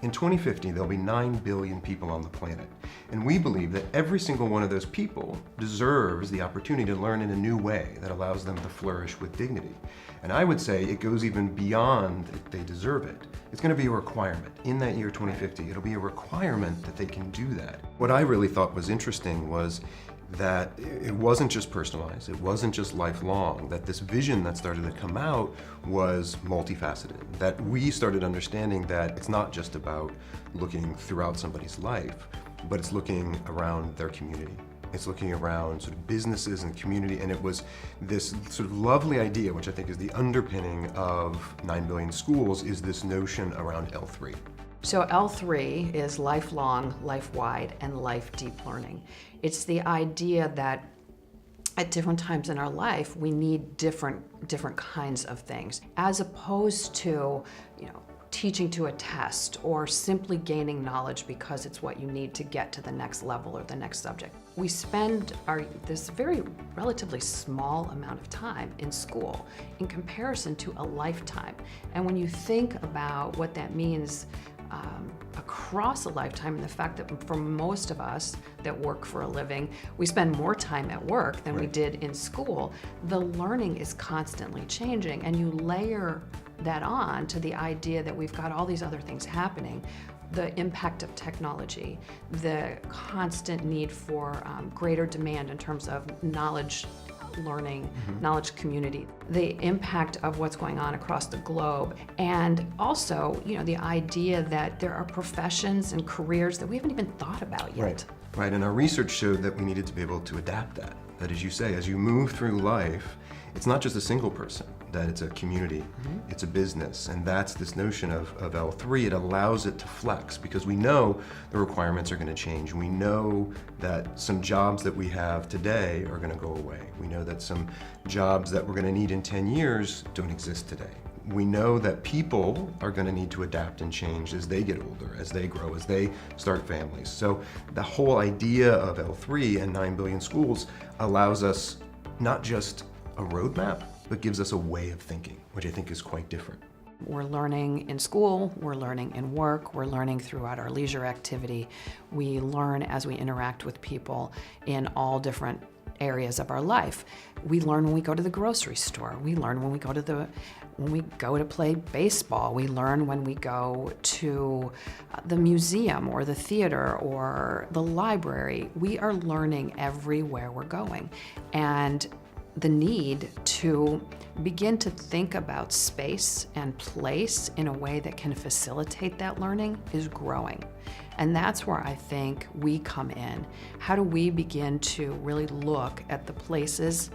In 2050, there'll be 9 billion people on the planet. And we believe that every single one of those people deserves the opportunity to learn in a new way that allows them to flourish with dignity. And I would say it goes even beyond that they deserve it. It's going to be a requirement. In that year 2050, it'll be a requirement that they can do that. What I really thought was interesting was that it wasn't just personalized, it wasn't just lifelong, that this vision that started to come out was multifaceted, that we started understanding that it's not just about looking throughout somebody's life, but it's looking around their community. It's looking around sort of businesses and community, and it was this sort of lovely idea, which I think is the underpinning of 9 billion schools, is this notion around L3. So L3 is lifelong, life-wide, and life deep learning. It's the idea that at different times in our life, we need different kinds of things, as opposed to, teaching to a test or simply gaining knowledge because it's what you need to get to the next level or the next subject. We spend this very relatively small amount of time in school in comparison to a lifetime. And when you think about what that means across a lifetime, and the fact that for most of us that work for a living, we spend more time at work than we did in school, the learning is constantly changing, and you layer that on to the idea that we've got all these other things happening, the impact of technology, the constant need for greater demand in terms of knowledge learning, knowledge community, the impact of what's going on across the globe, and also, the idea that there are professions and careers that we haven't even thought about yet. Right, and our research showed that we needed to be able to adapt that. That, as you say, as you move through life, it's not just a single person, that it's a community, it's a business, and that's this notion of L3. It allows it to flex because we know the requirements are going to change. We know that some jobs that we have today are going to go away. We know that some jobs that we're going to need in 10 years don't exist today. We know that people are going to need to adapt and change as they get older, as they grow, as they start families. So the whole idea of L3 and 9 billion schools allows us not just a roadmap, but gives us a way of thinking, which I think is quite different. We're learning in school, we're learning in work, we're learning throughout our leisure activity. We learn as we interact with people in all different areas of our life. We learn when we go to the grocery store. We learn when we go to play baseball. We learn when we go to the museum or the theater or the library. We are learning everywhere we're going. And the need to begin to think about space and place in a way that can facilitate that learning is growing. And that's where I think we come in. How do we begin to really look at the places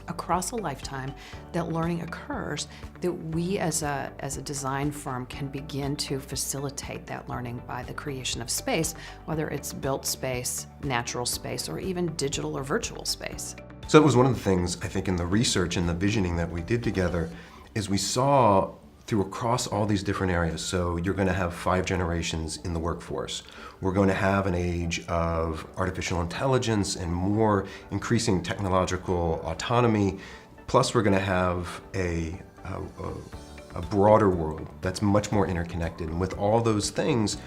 across a lifetime that learning occurs, that we as a design firm can begin to facilitate that learning by the creation of space, whether it's built space, natural space, or even digital or virtual space. So it was one of the things, I think, in the research and the visioning that we did together, is we saw through across all these different areas. So you're going to have 5 generations in the workforce. We're going to have an age of artificial intelligence and more increasing technological autonomy. Plus, we're going to have a broader world that's much more interconnected. And with all those things,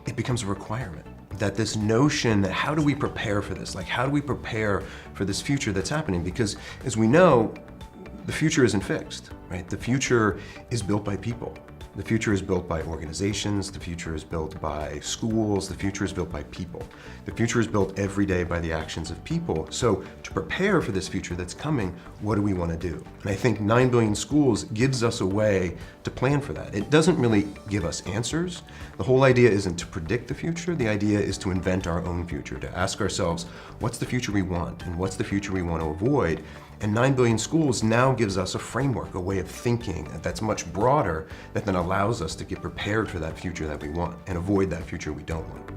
it becomes a requirement. That this notion that how do we prepare for this? Like, how do we prepare for this future that's happening? Because as we know, the future isn't fixed, right? The future is built by people. The future is built by organizations. The future is built by schools. The future is built by people. The future is built every day by the actions of people. So to prepare for this future that's coming, what do we want to do? And I think 9 billion schools gives us a way to plan for that. It doesn't really give us answers. The whole idea isn't to predict the future. The idea is to invent our own future, to ask ourselves, what's the future we want and what's the future we want to avoid? And 9 billion schools now gives us a framework, a way of thinking that's much broader, that then allows us to get prepared for that future that we want and avoid that future we don't want.